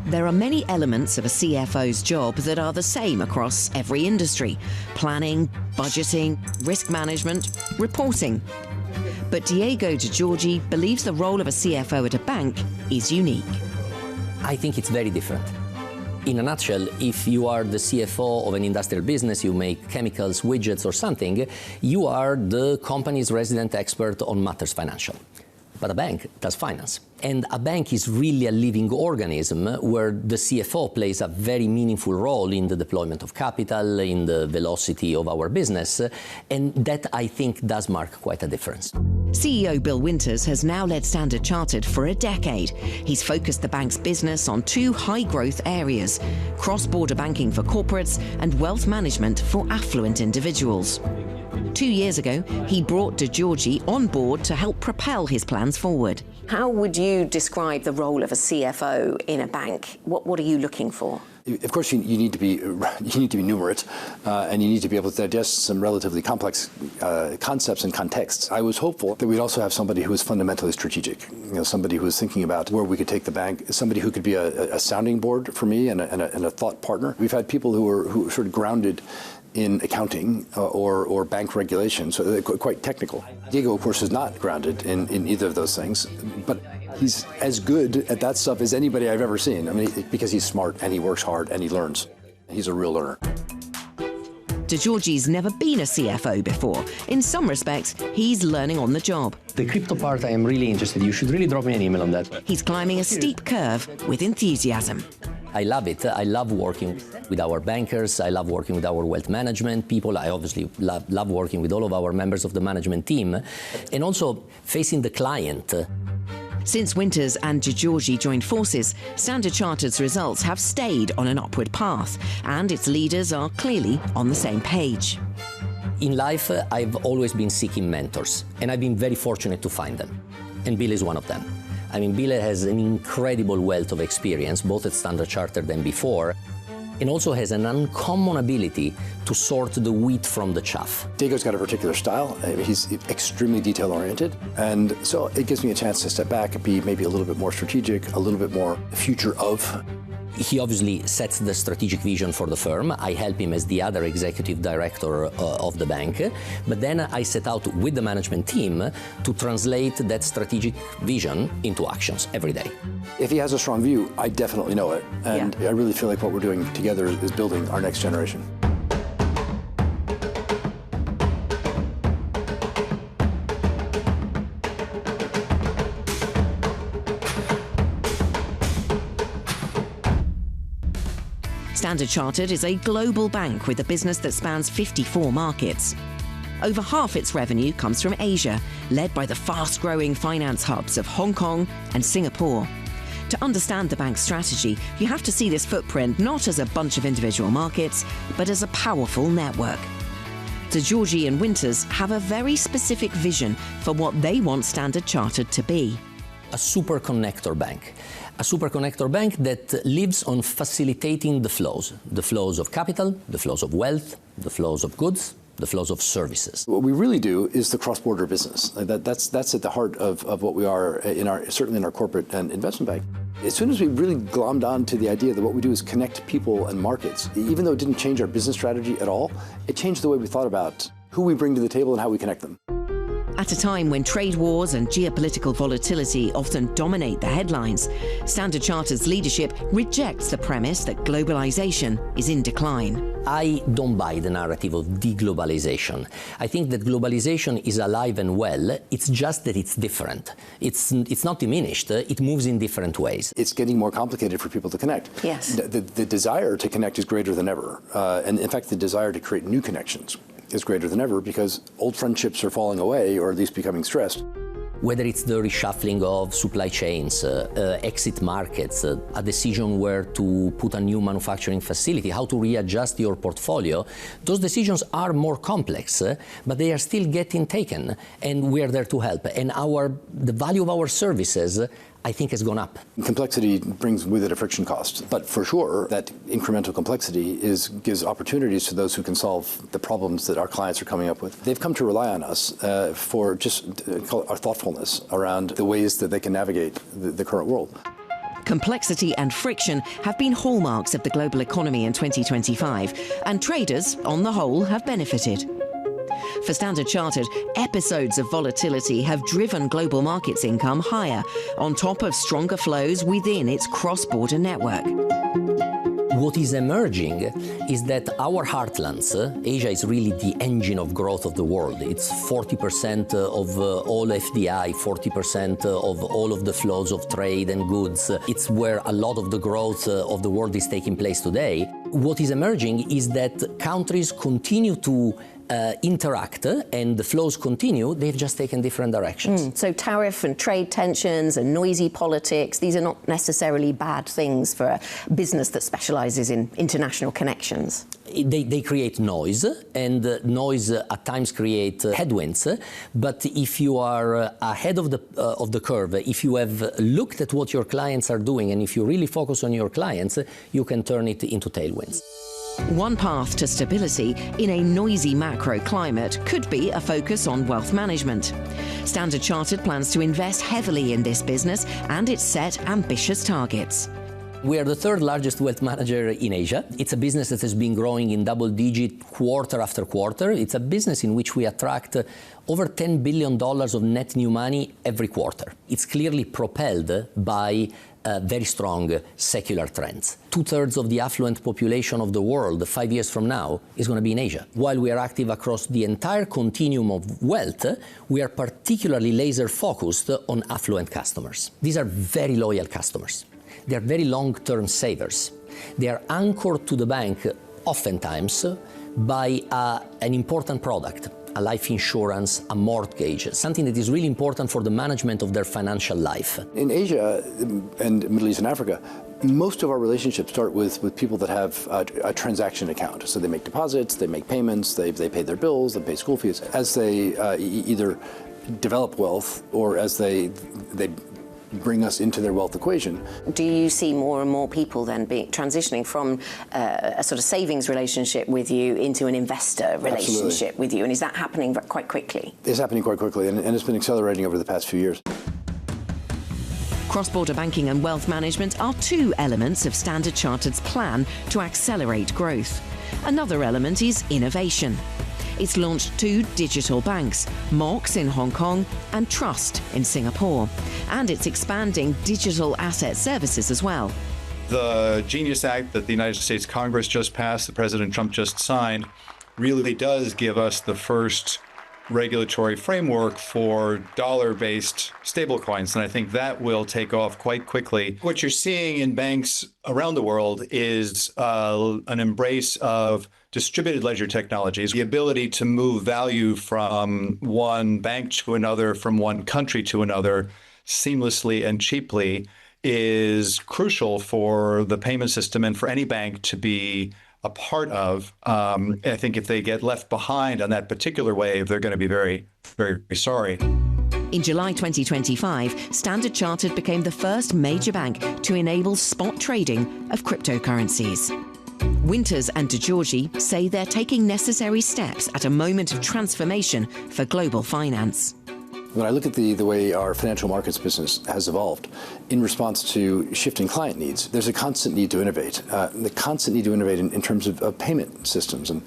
There are many elements of a CFO's job that are the same across every industry: planning, budgeting, risk management, reporting. But Diego Giorgi believes the role of a CFO at a bank is unique. I think it's very different. In a nutshell, if you are the CFO of an industrial business, you make chemicals, widgets or something, you are the company's resident expert on matters financial. But a bank does finance. And a bank is really a living organism where the CFO plays a very meaningful role in the deployment of capital, in the velocity of our business, and that, I think, does mark quite a difference. CEO Bill Winters has now led Standard Chartered for a decade. He's focused the bank's business on two high-growth areas: cross-border banking for corporates and wealth management for affluent individuals. 2 years ago, he brought Giorgi on board to help propel his plans forward. How would you describe the role of a CFO in a bank? What are you looking for? Of course, you need to be numerate, and you need to be able to digest some relatively complex concepts and contexts. I was hopeful that we'd also have somebody who was fundamentally strategic. Somebody who was thinking about where we could take the bank. Somebody who could be a sounding board for me and a thought partner. We've had people who were sort of grounded in accounting or bank regulation, so they're quite technical. Diego, of course, is not grounded in either of those things, but he's as good at that stuff as anybody I've ever seen. I mean, because he's smart and he works hard and he learns. He's a real learner. Giorgi's never been a CFO before. In some respects, he's learning on the job. The crypto part, I am really interested. You should really drop me an email on that. He's climbing a steep curve with enthusiasm. I love it. I love working with our bankers. I love working with our wealth management people. I obviously love working with all of our members of the management team. And also facing the client. Since Winters and Giorgi joined forces, Standard Chartered's results have stayed on an upward path, and its leaders are clearly on the same page. In life, I've always been seeking mentors, and I've been very fortunate to find them. And Bill is one of them. I mean, Bill has an incredible wealth of experience, both at Standard Chartered and before, and also has an uncommon ability to sort the wheat from the chaff. Diego's got a particular style. He's extremely detail-oriented, and so it gives me a chance to step back and be maybe a little bit more strategic, a little bit more future of. He obviously sets the strategic vision for the firm. I help him as the other executive director of the bank, but then I set out with the management team to translate that strategic vision into actions every day. If he has a strong view, I definitely know it, and I really feel like what we're doing together is building our next generation. Standard Chartered is a global bank with a business that spans 54 markets. Over half its revenue comes from Asia, led by the fast-growing finance hubs of Hong Kong and Singapore. To understand the bank's strategy, you have to see this footprint not as a bunch of individual markets, but as a powerful network. Giorgi and Winters have a very specific vision for what they want Standard Chartered to be. A superconnector bank. A superconnector bank that lives on facilitating the flows of capital, the flows of wealth, the flows of goods, the flows of services. What we really do is the cross-border business. That's at the heart of what we are, certainly in our corporate and investment bank. As soon as we really glommed on to the idea that what we do is connect people and markets, even though it didn't change our business strategy at all, it changed the way we thought about who we bring to the table and how we connect them. At a time when trade wars and geopolitical volatility often dominate the headlines, Standard Chartered's leadership rejects the premise that globalization is in decline. I don't buy the narrative of deglobalization. I think that globalization is alive and well. It's just that it's different. It's not diminished. It moves in different ways. It's getting more complicated for people to connect. Yes. The desire to connect is greater than ever. And in fact, the desire to create new connections is greater than ever because old friendships are falling away or at least becoming stressed. Whether it's the reshuffling of supply chains, exit markets, a decision where to put a new manufacturing facility, how to readjust your portfolio, those decisions are more complex, but they are still getting taken, and we are there to help. And the value of our services, I think, has gone up. Complexity brings with it a friction cost, but for sure that incremental complexity gives opportunities to those who can solve the problems that our clients are coming up with. They've come to rely on us for just our thoughtfulness around the ways that they can navigate the current world. Complexity and friction have been hallmarks of the global economy in 2025, and traders, on the whole, have benefited. For Standard Chartered, episodes of volatility have driven global markets income higher, on top of stronger flows within its cross-border network. What is emerging is that our heartlands, Asia is really the engine of growth of the world. It's 40% of all FDI, 40% of all of the flows of trade and goods. It's where a lot of the growth of the world is taking place today. What is emerging is that countries continue to interact and the flows continue, they've just taken different directions. So tariff and trade tensions and noisy politics, these are not necessarily bad things for a business that specializes in international connections. They create noise, and noise at times create headwinds. But if you are ahead of the curve, if you have looked at what your clients are doing, and if you really focus on your clients, you can turn it into tailwinds. One path to stability in a noisy macro climate could be a focus on wealth management. Standard Chartered plans to invest heavily in this business, and it's set ambitious targets. We are the third largest wealth manager in Asia. It's a business that has been growing in double-digit quarter after quarter. It's a business in which we attract over $10 billion of net new money every quarter. It's clearly propelled by very strong secular trends. 2/3 of the affluent population of the world 5 years from now is going to be in Asia. While we are active across the entire continuum of wealth, we are particularly laser-focused on affluent customers. These are very loyal customers. They are very long-term savers. They are anchored to the bank oftentimes by an important product, a life insurance, a mortgage, something that is really important for the management of their financial life. In Asia and Middle East and Africa, most of our relationships start with people that have a transaction account. So they make deposits, they make payments, they pay their bills, they pay school fees. As they either develop wealth or as they bring us into their wealth equation. Do you see more and more people then transitioning from a sort of savings relationship with you into an investor relationship Absolutely. with you? And is that happening quite quickly? It's happening quite quickly, and it's been accelerating over the past few years. Cross-border banking and wealth management are two elements of Standard Chartered's plan to accelerate growth. Another element is innovation. It's launched 2 digital banks, Mox in Hong Kong and Trust in Singapore. And it's expanding digital asset services as well. The Genius Act that the United States Congress just passed, that President Trump just signed, really does give us the first regulatory framework for dollar-based stablecoins, and I think that will take off quite quickly. What you're seeing in banks around the world is an embrace of distributed ledger technologies, the ability to move value from one bank to another, from one country to another, seamlessly and cheaply, is crucial for the payment system and for any bank to be a part of. I think if they get left behind on that particular wave, they're going to be very, very sorry. In July 2025, Standard Chartered became the first major bank to enable spot trading of cryptocurrencies. Winters and Giorgi say they're taking necessary steps at a moment of transformation for global finance. When I look at the way our financial markets business has evolved in response to shifting client needs, there's a constant need to innovate. The constant need to innovate in terms of payment systems. And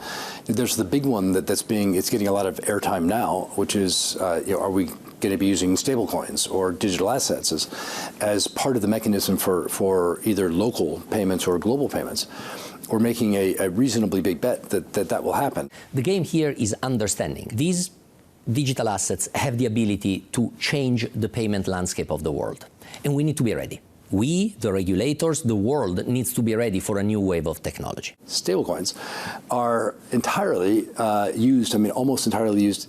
there's the big one it's getting a lot of airtime now, which is, are we going to be using stablecoins or digital assets as part of the mechanism for either local payments or global payments? We're making a reasonably big bet that will happen. The game here is understanding. These digital assets have the ability to change the payment landscape of the world. And we need to be ready. We, the regulators, the world needs to be ready for a new wave of technology. Stablecoins are entirely almost entirely used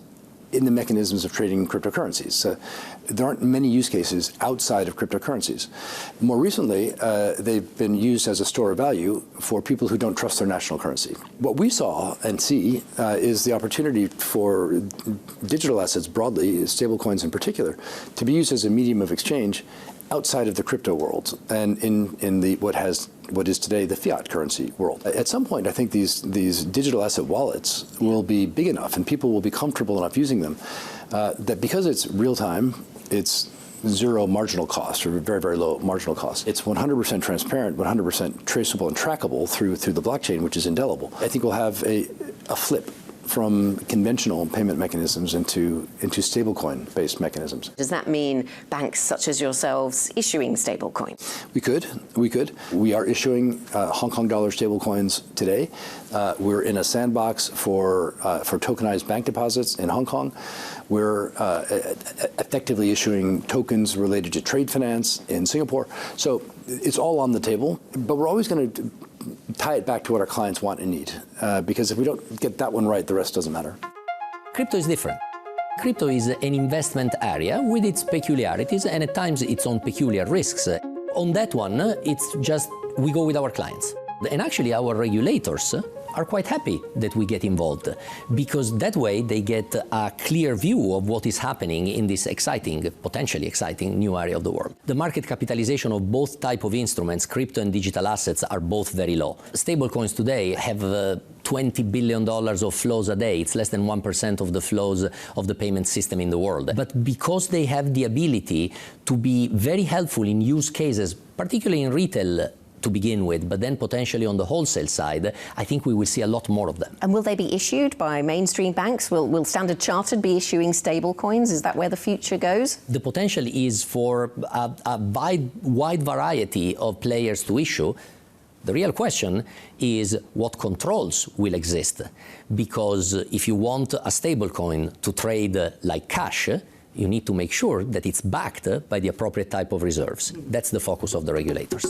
in the mechanisms of trading cryptocurrencies. There aren't many use cases outside of cryptocurrencies. More recently, they've been used as a store of value for people who don't trust their national currency. What we saw and see is the opportunity for digital assets broadly, stablecoins in particular, to be used as a medium of exchange outside of the crypto world and in what is today the fiat currency world. At some point, I think these digital asset wallets will be big enough and people will be comfortable enough using them that because it's real time, it's zero marginal cost or very, very low marginal cost. It's 100% transparent, 100% traceable and trackable through the blockchain, which is indelible. I think we'll have a flip from conventional payment mechanisms into stablecoin-based mechanisms. Does that mean banks such as yourselves issuing stablecoin? We could. We are issuing Hong Kong dollar stablecoins today. We're in a sandbox for tokenized bank deposits in Hong Kong. We're effectively issuing tokens related to trade finance in Singapore. So it's all on the table, but we're always going to tie it back to what our clients want and need. Because if we don't get that one right, the rest doesn't matter. Crypto is different. Crypto is an investment area with its peculiarities and at times its own peculiar risks. On that one, it's just we go with our clients. And actually our regulators are quite happy that we get involved because that way they get a clear view of what is happening in this potentially exciting new area of the world. The market capitalization of both type of instruments, crypto and digital assets, are both very low. Stablecoins today have $20 billion of flows a day. It's less than 1% of the flows of the payment system in the world. But because they have the ability to be very helpful in use cases, particularly in retail to begin with, but then potentially on the wholesale side, I think we will see a lot more of them. And will they be issued by mainstream banks? Will Standard Chartered be issuing stable coins? Is that where the future goes? The potential is for a wide variety of players to issue. The real question is what controls will exist. Because if you want a stablecoin to trade like cash, you need to make sure that it's backed by the appropriate type of reserves. That's the focus of the regulators.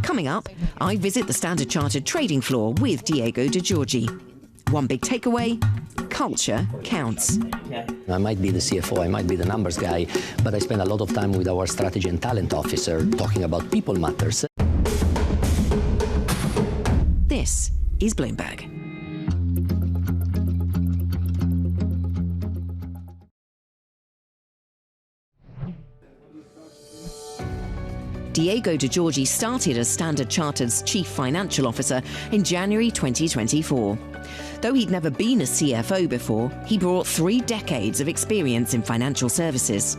Coming up, I visit the Standard Chartered trading floor with Diego Giorgi. One big takeaway: culture counts. I might be the CFO, I might be the numbers guy, but I spend a lot of time with our strategy and talent officer talking about people matters. This is Bloomberg. Diego Giorgi started as Standard Chartered's Chief Financial Officer in January 2024. Though he'd never been a CFO before, he brought 3 decades of experience in financial services.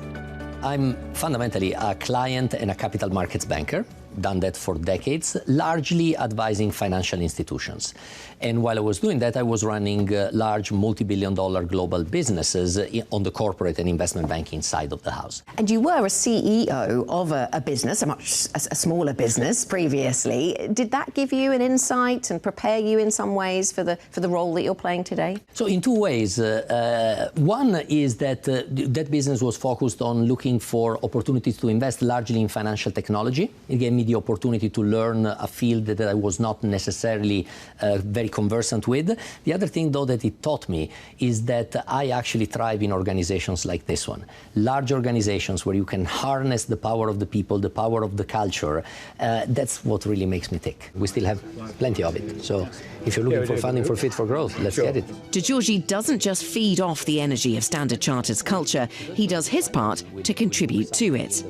I'm fundamentally a client and a capital markets banker. Done that for decades, largely advising financial institutions. And while I was doing that, I was running large multi-billion-dollar global businesses on the corporate and investment banking side of the house. And you were a CEO of a business, a smaller business previously. Did that give you an insight and prepare you in some ways for the role that you're playing today? So in 2 ways. One is that that business was focused on looking for opportunities to invest largely in financial technology. It gave me the opportunity to learn a field that I was not necessarily very conversant with. The other thing, though, that it taught me is that I actually thrive in organizations like this one. Large organizations where you can harness the power of the people, the power of the culture. That's what really makes me tick. We still have plenty of it. So if you're looking for funding for Fit for Growth, let's get it. Giorgi doesn't just feed off the energy of Standard Chartered's culture, he does his part to contribute to it.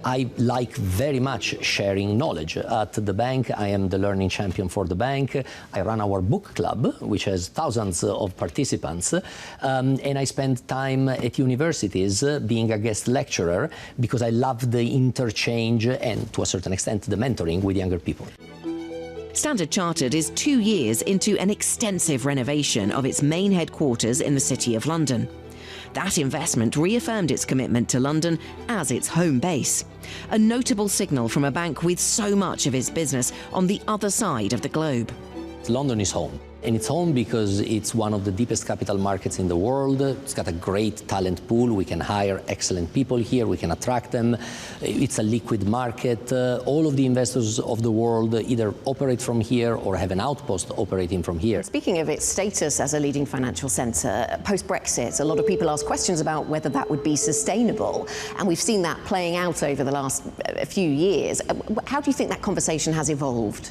I like very much sharing knowledge. At the bank, I am the learning champion for the bank. I run our book club, which has thousands of participants. And I spend time at universities being a guest lecturer because I love the interchange and, to a certain extent, the mentoring with younger people. Standard Chartered is 2 years into an extensive renovation of its main headquarters in the City of London. That investment reaffirmed its commitment to London as its home base, a notable signal from a bank with so much of its business on the other side of the globe. London is home. And it's home because it's one of the deepest capital markets in the world. It's got a great talent pool. We can hire excellent people here. We can attract them. It's a liquid market. All of the investors of the world either operate from here or have an outpost operating from here. Speaking of its status as a leading financial centre, post-Brexit, a lot of people ask questions about whether that would be sustainable. And we've seen that playing out over the last few years. How do you think that conversation has evolved?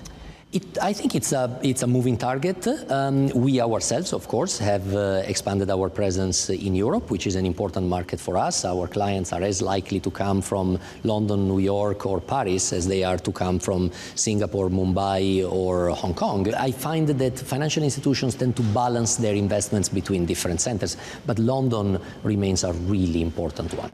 I think it's a moving target. We ourselves, of course, have expanded our presence in Europe, which is an important market for us. Our clients are as likely to come from London, New York, or Paris as they are to come from Singapore, Mumbai, or Hong Kong. I find that financial institutions tend to balance their investments between different centers, but London remains a really important one.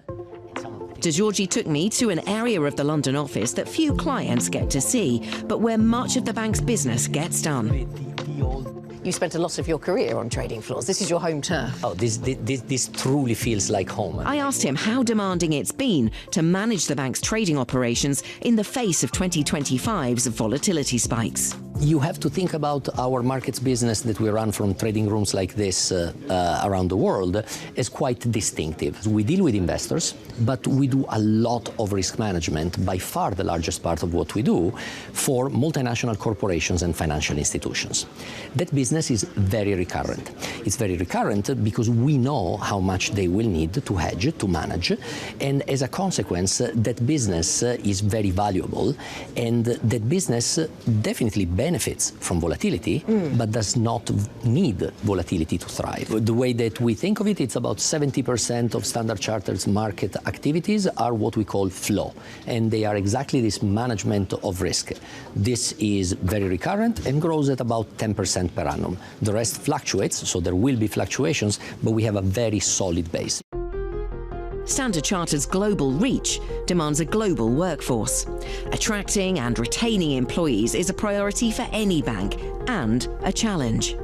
Giorgi took me to an area of the London office that few clients get to see, but where much of the bank's business gets done. You spent a lot of your career on trading floors. This is your home turf. Oh, this truly feels like home. I asked him how demanding it's been to manage the bank's trading operations in the face of 2025's volatility spikes. You have to think about our markets business that we run from trading rooms like this around the world as quite distinctive. We deal with investors, but we do a lot of risk management, by far the largest part of what we do, for multinational corporations and financial institutions. That business is very recurrent. It's very recurrent because we know how much they will need to hedge, to manage, and as a consequence, that business is very valuable, and that business definitely benefits from volatility, but does not need volatility to thrive. The way that we think of it, it's about 70% of Standard Chartered's market activities are what we call flow, and they are exactly this management of risk. This is very recurrent and grows at about 10% per annum. The rest fluctuates, so there will be fluctuations, but we have a very solid base. Standard Chartered's global reach demands a global workforce. Attracting and retaining employees is a priority for any bank and a challenge.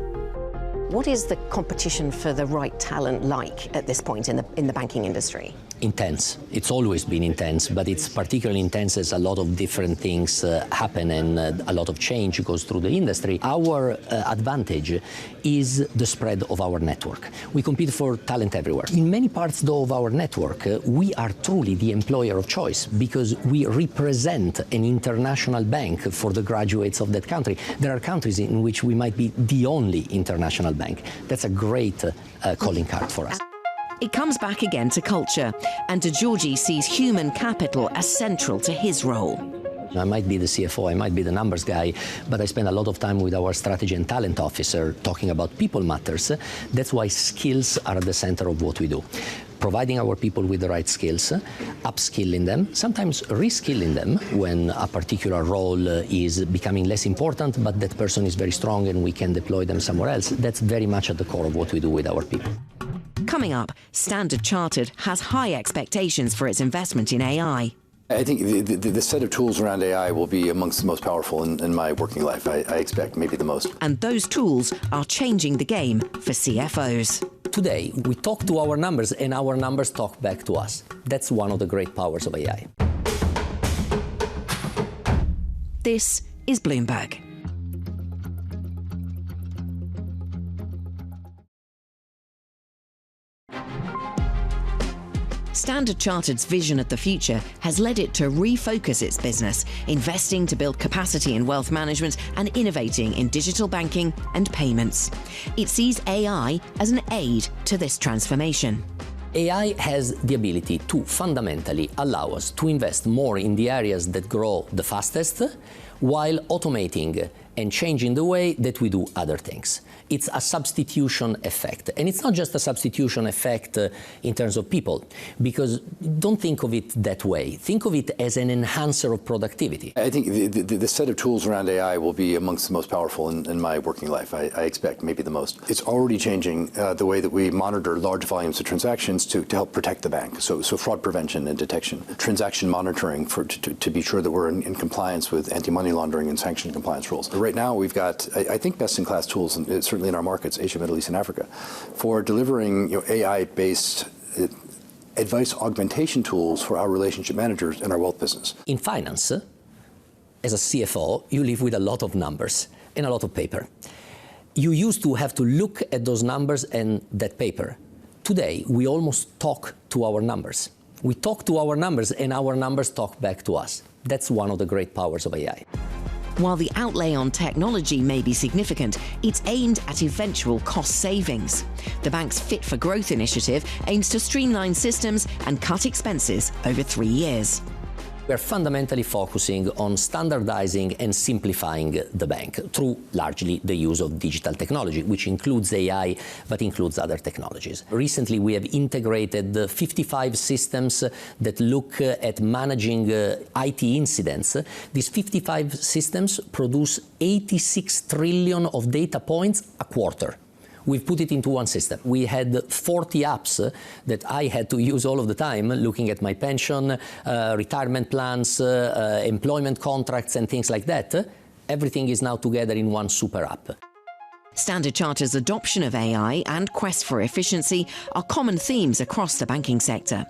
What is the competition for the right talent like at this point in the banking industry? Intense. It's always been intense, but it's particularly intense as a lot of different things happen and a lot of change goes through the industry. Our advantage is the spread of our network. We compete for talent everywhere. In many parts, though, of our network, we are truly the employer of choice because we represent an international bank for the graduates of that country. There are countries in which we might be the only international bank. That's a great calling card for us. It comes back again to culture, and Giorgi sees human capital as central to his role. I might be the CFO, I might be the numbers guy, but I spend a lot of time with our strategy and talent officer talking about people matters. That's why skills are at the center of what we do. Providing our people with the right skills, upskilling them, sometimes reskilling them when a particular role is becoming less important, but that person is very strong and we can deploy them somewhere else. That's very much at the core of what we do with our people. Coming up, Standard Chartered has high expectations for its investment in AI. I think the set of tools around AI will be amongst the most powerful in my working life. I expect maybe the most. And those tools are changing the game for CFOs. Today, we talk to our numbers and our numbers talk back to us. That's one of the great powers of AI. This is Bloomberg. Standard Chartered's vision of the future has led it to refocus its business, investing to build capacity in wealth management and innovating in digital banking and payments. It sees AI as an aid to this transformation. AI has the ability to fundamentally allow us to invest more in the areas that grow the fastest, while automating and changing the way that we do other things. It's a substitution effect. And it's not just a substitution effect in terms of people, because don't think of it that way. Think of it as an enhancer of productivity. I think the set of tools around AI will be amongst the most powerful in my working life. I expect maybe the most. It's already changing the way that we monitor large volumes of transactions to help protect the bank. So fraud prevention and detection, transaction monitoring to be sure that we're in compliance with anti-money laundering and sanction compliance rules. Right now, we've got, I think, best-in-class tools, and certainly in our markets, Asia, Middle East, and Africa, for delivering AI-based advice augmentation tools for our relationship managers in our wealth business. In finance, as a CFO, you live with a lot of numbers and a lot of paper. You used to have to look at those numbers and that paper. Today, we almost talk to our numbers. We talk to our numbers and our numbers talk back to us. That's one of the great powers of AI. While the outlay on technology may be significant, it's aimed at eventual cost savings. The bank's Fit for Growth initiative aims to streamline systems and cut expenses over 3 years. We're fundamentally focusing on standardizing and simplifying the bank through largely the use of digital technology, which includes AI, but includes other technologies. Recently, we have integrated 55 systems that look at managing IT incidents. These 55 systems produce 86 trillion of data points a quarter, We've put it into one system. We had 40 apps that I had to use all of the time, looking at my pension, retirement plans, employment contracts, and things like that. Everything is now together in one super app. Standard Chartered's adoption of AI and quest for efficiency are common themes across the banking sector.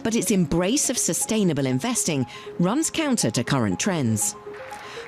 But its embrace of sustainable investing runs counter to current trends.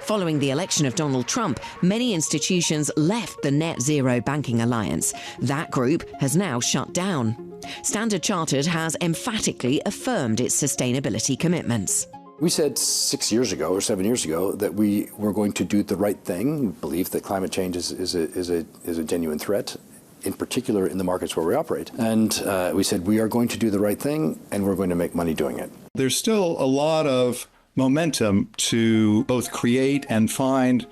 Following the election of Donald Trump, many institutions left the Net Zero Banking Alliance. That group has now shut down. Standard Chartered has emphatically affirmed its sustainability commitments. We said 6 years ago or 7 years ago that we were going to do the right thing. We believe that climate change is a genuine threat, in particular in the markets where we operate. And we said we are going to do the right thing and we're going to make money doing it. There's still a lot of momentum to both create and find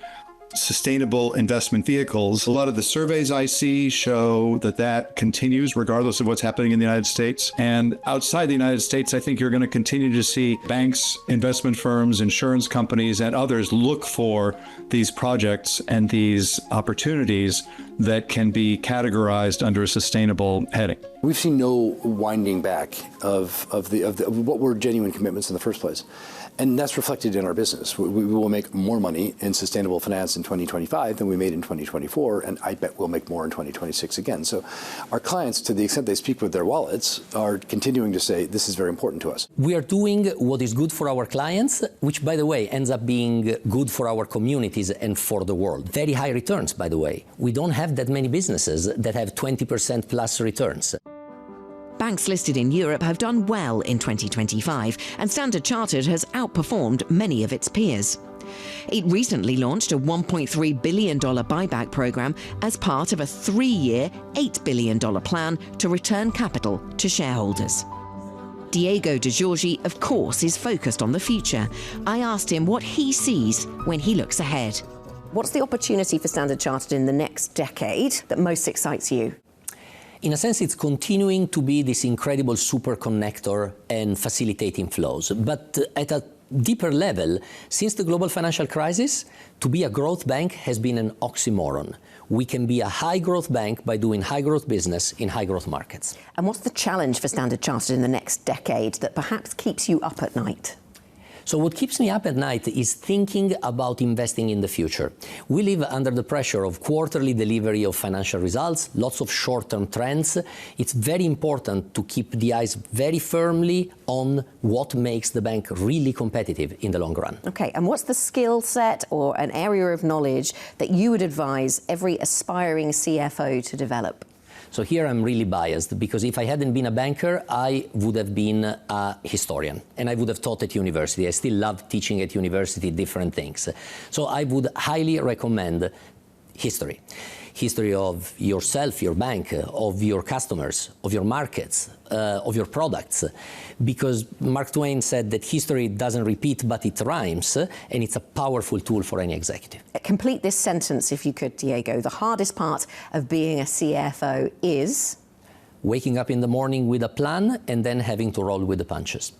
sustainable investment vehicles. A lot of the surveys I see show that that continues regardless of what's happening in the United States. And outside the United States, I think you're going to continue to see banks, investment firms, insurance companies, and others look for these projects and these opportunities that can be categorized under a sustainable heading. We've seen no winding back of what were genuine commitments in the first place. And that's reflected in our business. We will make more money in sustainable finance in 2025 than we made in 2024, and I bet we'll make more in 2026 again. So our clients, to the extent they speak with their wallets, are continuing to say, this is very important to us. We are doing what is good for our clients, which, by the way, ends up being good for our communities and for the world. Very high returns, by the way. We don't have that many businesses that have 20% plus returns. Banks listed in Europe have done well in 2025, and Standard Chartered has outperformed many of its peers. It recently launched a $1.3 billion buyback program as part of a 3-year, $8 billion plan to return capital to shareholders. Diego Giorgi, of course, is focused on the future. I asked him what he sees when he looks ahead. What's the opportunity for Standard Chartered in the next decade that most excites you? In a sense, it's continuing to be this incredible superconnector and facilitating flows. But at a deeper level, since the global financial crisis, to be a growth bank has been an oxymoron. We can be a high-growth bank by doing high-growth business in high-growth markets. And what's the challenge for Standard Chartered in the next decade that perhaps keeps you up at night? So what keeps me up at night is thinking about investing in the future. We live under the pressure of quarterly delivery of financial results, lots of short-term trends. It's very important to keep the eyes very firmly on what makes the bank really competitive in the long run. Okay, and what's the skill set or an area of knowledge that you would advise every aspiring CFO to develop? So here I'm really biased, because if I hadn't been a banker, I would have been a historian, and I would have taught at university. I still love teaching at university different things. So I would highly recommend history. History of yourself, your bank, of your customers, of your markets, of your products. Because Mark Twain said that history doesn't repeat, but it rhymes, and it's a powerful tool for any executive. Complete this sentence, if you could, Diego. The hardest part of being a CFO is? Waking up in the morning with a plan and then having to roll with the punches.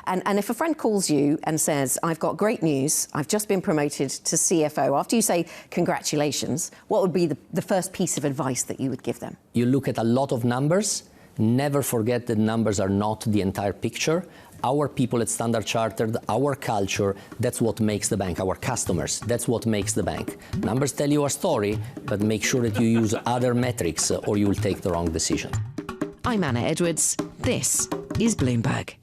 And if a friend calls you and says, I've got great news, I've just been promoted to CFO, after you say congratulations, what would be the first piece of advice that you would give them? You look at a lot of numbers. Never forget that numbers are not the entire picture. Our people at Standard Chartered, our culture, that's what makes the bank. Our customers, that's what makes the bank. Numbers tell you a story, but make sure that you use other metrics or you will take the wrong decision. I'm Anna Edwards. This is Bloomberg.